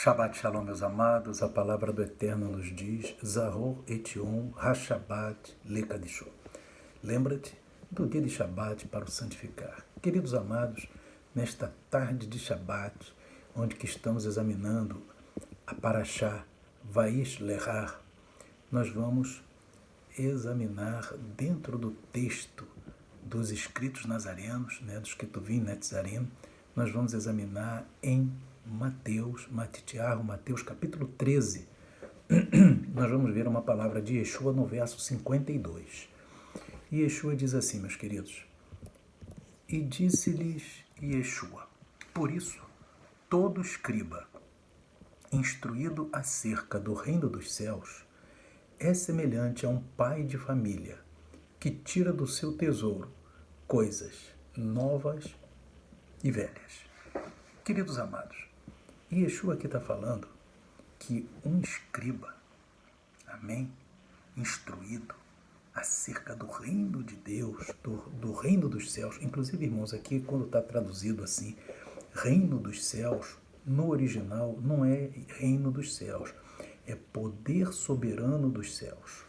Shabbat Shalom, meus amados, a palavra do Eterno nos diz, Zahor Etion HaShabbat Lekadisho. Lembra-te do dia de Shabbat para o santificar. Queridos amados, nesta tarde de Shabbat, onde que estamos examinando a Parashá Vaish Lehar, nós vamos examinar dentro do texto dos escritos nazarenos, dos Ketuvim Netzarim, nós vamos examinar em Mateus capítulo 13, nós vamos ver uma palavra de Yeshua no verso 52. E Yeshua diz assim, meus queridos, e disse-lhes Yeshua, por isso, todo escriba, instruído acerca do reino dos céus, é semelhante a um pai de família, que tira do seu tesouro coisas novas e velhas. Queridos amados, Yeshua aqui está falando que um escriba, amém, instruído acerca do reino de Deus, do reino dos céus, inclusive, irmãos, aqui quando está traduzido assim, reino dos céus, no original não é reino dos céus, é poder soberano dos céus,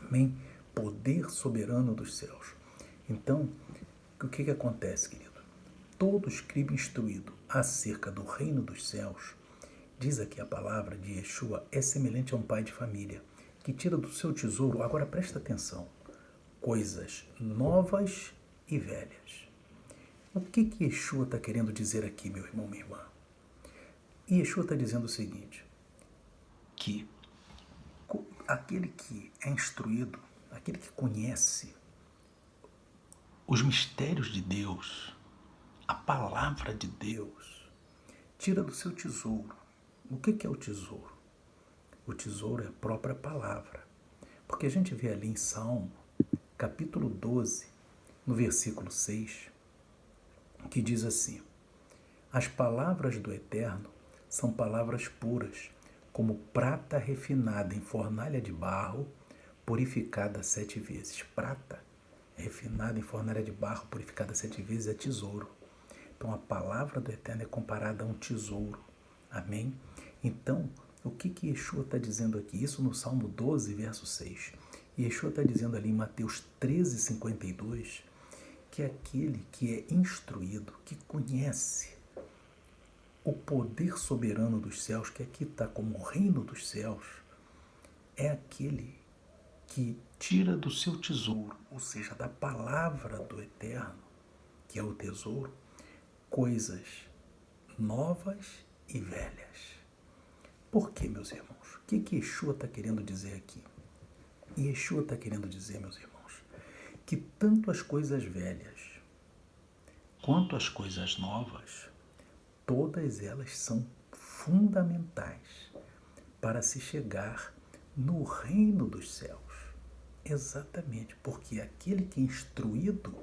amém, poder soberano dos céus. Então, o que acontece, querido? Todo escriba instruído acerca do reino dos céus, diz aqui a palavra de Yeshua, é semelhante a um pai de família, que tira do seu tesouro, agora presta atenção, coisas novas e velhas. O que Yeshua está querendo dizer aqui, meu irmão, minha irmã? Yeshua está dizendo o seguinte, que aquele que é instruído, aquele que conhece os mistérios de Deus, a palavra de Deus, tira do seu tesouro. O que é o tesouro? O tesouro é a própria palavra. Porque a gente vê ali em Salmo, capítulo 12, no versículo 6, que diz assim, as palavras do Eterno são palavras puras, como prata refinada em fornalha de barro, purificada 7 vezes. Prata refinada em fornalha de barro, purificada 7 vezes, é tesouro. Então, a palavra do Eterno é comparada a um tesouro. Amém? Então, o que Yeshua está dizendo aqui? Isso no Salmo 12, verso 6. Yeshua está dizendo ali em Mateus 13, 52, que aquele que é instruído, que conhece o poder soberano dos céus, que aqui está como o reino dos céus, é aquele que tira do seu tesouro, ou seja, da palavra do Eterno, que é o tesouro, coisas novas e velhas. Por quê, meus irmãos? O que Yeshua está querendo dizer aqui? Yeshua está querendo dizer, meus irmãos, que tanto as coisas velhas quanto as coisas novas, todas elas são fundamentais para se chegar no reino dos céus. Exatamente, porque aquele que é instruído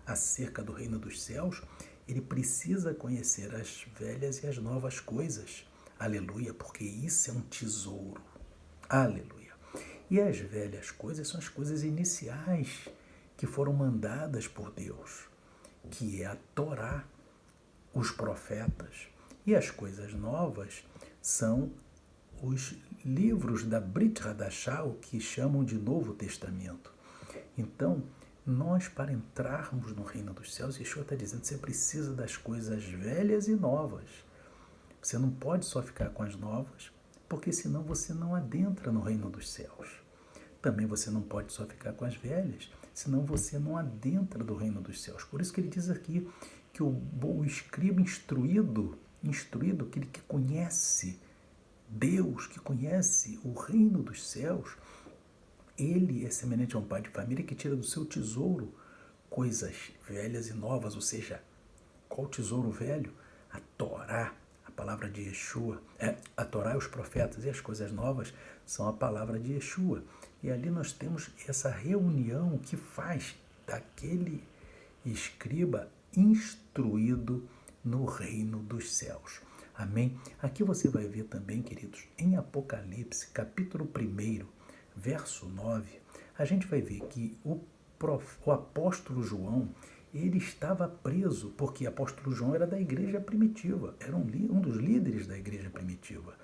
acerca do reino dos céus, ele precisa conhecer as velhas e as novas coisas. Aleluia, porque isso é um tesouro. Aleluia. E as velhas coisas são as coisas iniciais que foram mandadas por Deus, que é a Torá, os profetas. E as coisas novas são os livros da Brit Hadashah, o que chamam de Novo Testamento. Então, nós, para entrarmos no reino dos céus, Yeshua está dizendo que você precisa das coisas velhas e novas. Você não pode só ficar com as novas, porque senão você não adentra no reino dos céus. Também você não pode só ficar com as velhas, senão você não adentra do reino dos céus. Por isso que ele diz aqui que o escriba instruído, aquele que conhece Deus, que conhece o reino dos céus, ele é semelhante a um pai de família que tira do seu tesouro coisas velhas e novas, ou seja, qual tesouro velho? A Torá, a palavra de Yeshua. A Torá e os profetas e as coisas novas são a palavra de Yeshua. E ali nós temos essa reunião que faz daquele escriba instruído no reino dos céus. Amém? Aqui você vai ver também, queridos, em Apocalipse, capítulo 1, verso 9, a gente vai ver que o apóstolo João, ele estava preso, porque o apóstolo João era da igreja primitiva, era um dos líderes da igreja primitiva. primitiva.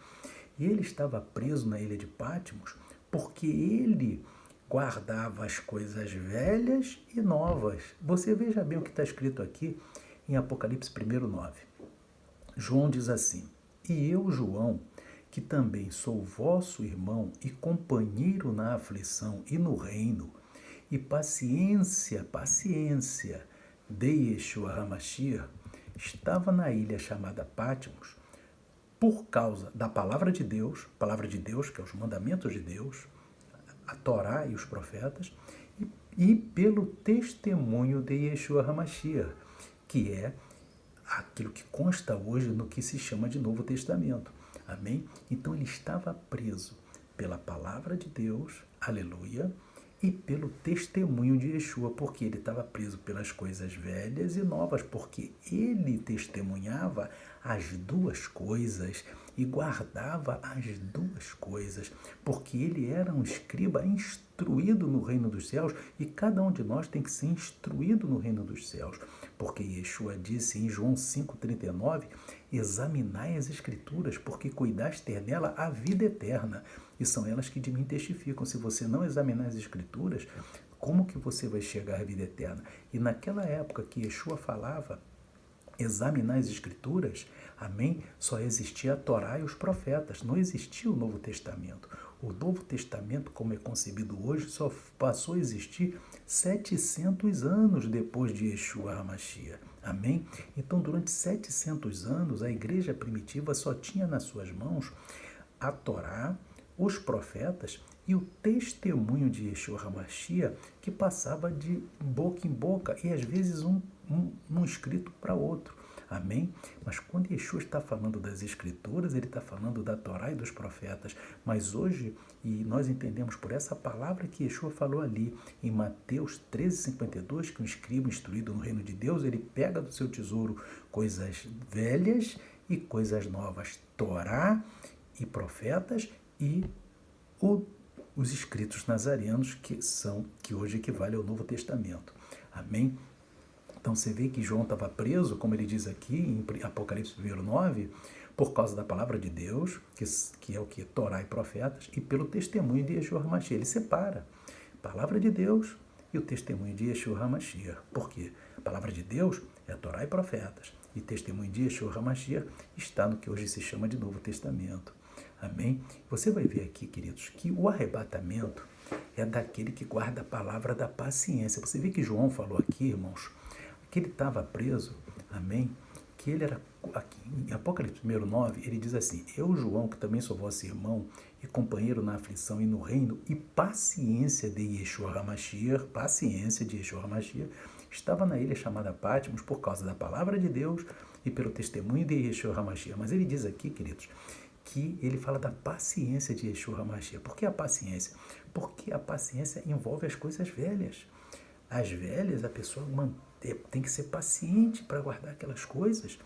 E ele estava preso na ilha de Patmos porque ele guardava as coisas velhas e novas. Você veja bem o que está escrito aqui em Apocalipse 1:9. João diz assim: E eu, João, que também sou vosso irmão e companheiro na aflição e no reino, e paciência de Yeshua HaMashiach, estava na ilha chamada Patmos, por causa da palavra de Deus, que é os mandamentos de Deus, a Torá e os profetas, e pelo testemunho de Yeshua HaMashiach, que é aquilo que consta hoje no que se chama de Novo Testamento. Amém? Então ele estava preso pela palavra de Deus, aleluia, e pelo testemunho de Yeshua, porque ele estava preso pelas coisas velhas e novas, porque ele testemunhava as duas coisas e guardava as duas coisas, porque ele era um escriba instruído no reino dos céus, e cada um de nós tem que ser instruído no reino dos céus, porque Yeshua disse em João 5,39, examinai as escrituras, porque cuidaste ter nela a vida eterna, e são elas que de mim testificam. Se você não examinar as escrituras, como que você vai chegar à vida eterna? E naquela época que Yeshua falava, examinar as escrituras, amém, só existia a Torá e os profetas, não existia o Novo Testamento. O Novo Testamento, como é concebido hoje, só passou a existir 700 anos depois de Yeshua HaMashiach. Amém? Então, durante 700 anos, a igreja primitiva só tinha nas suas mãos a Torá, os profetas e o testemunho de Yeshua HaMashiach, que passava de boca em boca e às vezes um escrito para outro. Amém? Mas quando Yeshua está falando das Escrituras, ele está falando da Torá e dos profetas. Mas hoje, e nós entendemos por essa palavra que Yeshua falou ali, em Mateus 13,52, que um escriba instruído no reino de Deus, ele pega do seu tesouro coisas velhas e coisas novas, Torá e profetas e os escritos nazarenos, que hoje equivale ao Novo Testamento. Amém? Então você vê que João estava preso, como ele diz aqui em Apocalipse 1:9, por causa da palavra de Deus, que é o que? Torá e profetas, e pelo testemunho de Yeshua HaMashiach. Ele separa a palavra de Deus e o testemunho de Yeshua HaMashiach. Por quê? A palavra de Deus é Torá e profetas, e o testemunho de Yeshua HaMashiach está no que hoje se chama de Novo Testamento. Amém? Você vai ver aqui, queridos, que o arrebatamento é daquele que guarda a palavra da paciência. Você vê que João falou aqui, irmãos, que ele estava preso, amém? Que ele era, aqui, em Apocalipse 1:9, ele diz assim: Eu, João, que também sou vosso irmão e companheiro na aflição e no reino, e paciência de Yeshua HaMashiach, estava na ilha chamada Patmos por causa da palavra de Deus e pelo testemunho de Yeshua HaMashiach. Mas ele diz aqui, queridos, que ele fala da paciência de Yeshua HaMashiach. Por que a paciência? Porque a paciência envolve as coisas velhas. As velhas, a pessoa tem que ser paciente para guardar aquelas coisas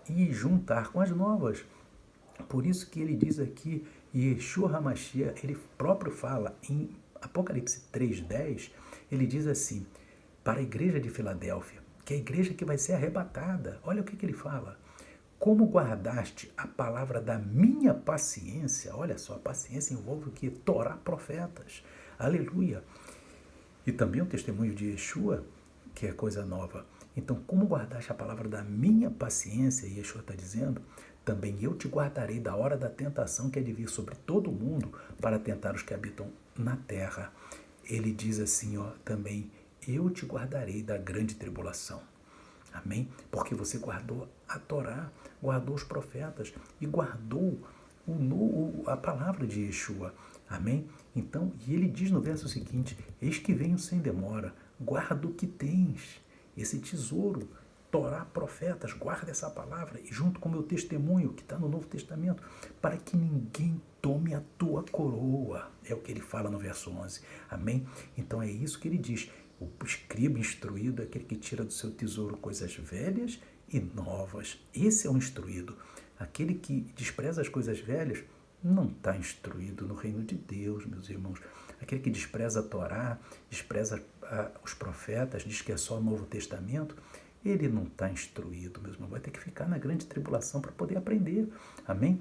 e juntar com as novas. Por isso que ele diz aqui, Yeshua HaMashiach, ele próprio fala em Apocalipse 3:10, ele diz assim, para a igreja de Filadélfia, que é a igreja que vai ser arrebatada. Olha o que ele fala. Como guardaste a palavra da minha paciência, olha só, a paciência envolve o que? Torá, profetas, aleluia. E também o testemunho de Yeshua, que é coisa nova. Então, como guardaste a palavra da minha paciência, Yeshua está dizendo, também eu te guardarei da hora da tentação que é de vir sobre todo o mundo para tentar os que habitam na terra. Ele diz assim, ó, também, eu te guardarei da grande tribulação. Amém? Porque você guardou a Torá, guardou os profetas e guardou a palavra de Yeshua. Amém? Então, e ele diz no verso seguinte, eis que venho sem demora, guarda o que tens, esse tesouro, Torá, profetas, guarda essa palavra, e junto com o meu testemunho, que está no Novo Testamento, para que ninguém tome a tua coroa. É o que ele fala no verso 11. Amém? Então é isso que ele diz. O escriba instruído é aquele que tira do seu tesouro coisas velhas e novas. Esse é o instruído. Aquele que despreza as coisas velhas não está instruído no reino de Deus, meus irmãos. Aquele que despreza a Torá, despreza os profetas, diz que é só o Novo Testamento, ele não está instruído, meus irmãos. Vai ter que ficar na grande tribulação para poder aprender. Amém?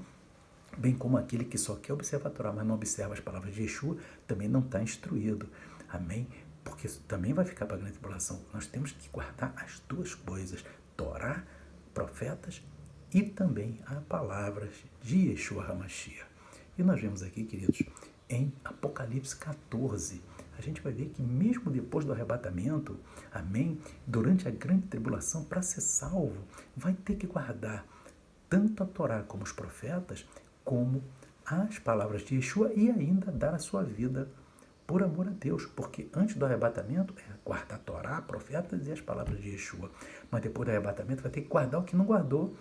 Bem como aquele que só quer observar a Torá, mas não observa as palavras de Yeshua, também não está instruído. Amém? Porque isso também vai ficar para a grande tribulação. Nós temos que guardar as duas coisas, Torá, profetas e também as palavras de Yeshua HaMashiach. E nós vemos aqui, queridos, em Apocalipse 14, a gente vai ver que mesmo depois do arrebatamento, amém, durante a grande tribulação, para ser salvo, vai ter que guardar tanto a Torá como os profetas, como as palavras de Yeshua e ainda dar a sua vida por amor a Deus, porque antes do arrebatamento é guardar a Torá, profetas e as palavras de Yeshua, mas depois do arrebatamento vai ter que guardar o que não guardou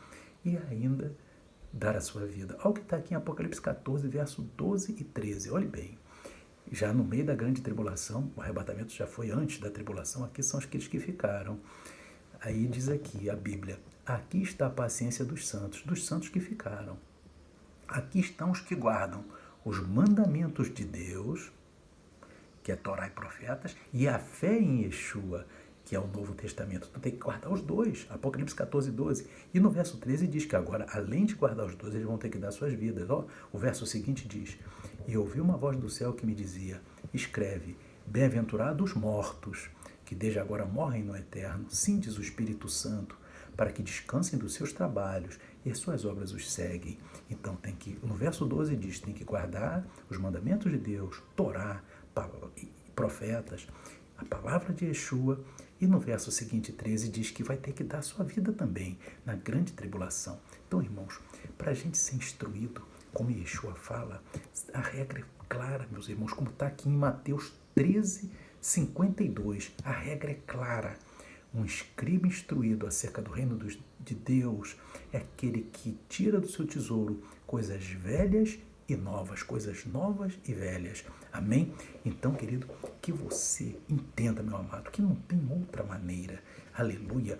e ainda dar a sua vida. Olha o que está aqui em Apocalipse 14, verso 12 e 13, olhe bem. Já no meio da grande tribulação, o arrebatamento já foi antes da tribulação, aqui são aqueles que ficaram. Aí diz aqui a Bíblia, aqui está a paciência dos santos que ficaram. Aqui estão os que guardam os mandamentos de Deus, que é Torá e profetas, e a fé em Yeshua, que é o Novo Testamento. Tu tem que guardar os dois, Apocalipse 14, 12. E no verso 13 diz que agora, além de guardar os dois, eles vão ter que dar suas vidas. Ó, o verso seguinte diz, e ouvi uma voz do céu que me dizia, escreve, bem-aventurados os mortos, que desde agora morrem no eterno, sim, diz o Espírito Santo, para que descansem dos seus trabalhos e as suas obras os seguem. Então tem que, no verso 12 diz, tem que guardar os mandamentos de Deus, Torá, profetas, a palavra de Yeshua, e no verso seguinte, 13, diz que vai ter que dar sua vida também na grande tribulação. Então, irmãos, para a gente ser instruído, como Yeshua fala, a regra é clara, meus irmãos, como está aqui em Mateus 13, 52, a regra é clara. Um escriba instruído acerca do reino de Deus é aquele que tira do seu tesouro coisas velhas e novas, coisas novas e velhas. Amém? Então, querido, que você entenda, meu amado, que não tem outra maneira, aleluia,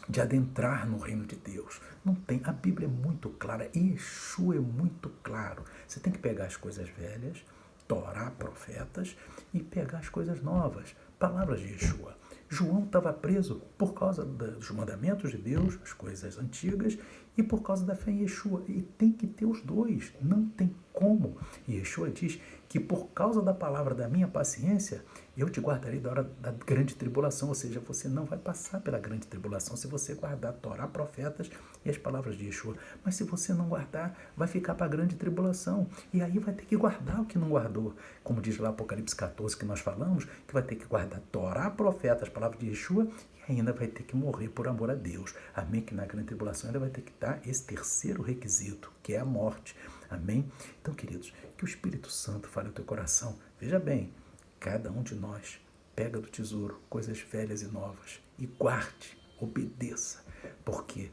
de adentrar no reino de Deus. Não tem. A Bíblia é muito clara, Yeshua é muito claro. Você tem que pegar as coisas velhas, Torá, profetas, e pegar as coisas novas, palavras de Yeshua. João estava preso por causa dos mandamentos de Deus, as coisas antigas, e por causa da fé em Yeshua. E tem que ter os dois, não tem como. E Yeshua diz que por causa da palavra da minha paciência, eu te guardarei da hora da grande tribulação, ou seja, você não vai passar pela grande tribulação se você guardar a Torá, profetas e as palavras de Yeshua. Mas se você não guardar, vai ficar para a grande tribulação. E aí vai ter que guardar o que não guardou. Como diz lá Apocalipse 14 que nós falamos, que vai ter que guardar Torá, profetas, as palavras de Yeshua, e ainda vai ter que morrer por amor a Deus. Amém? Que na grande tribulação ainda vai ter que dar esse terceiro requisito, que é a morte. Amém? Então, queridos, que o Espírito Santo fale ao teu coração. Veja bem, cada um de nós pega do tesouro coisas velhas e novas e guarde, obedeça, porque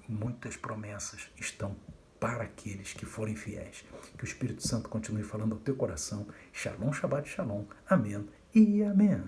muitas promessas estão para aqueles que forem fiéis. Que o Espírito Santo continue falando ao teu coração. Shalom, Shabbat, Shalom. Amém e amém.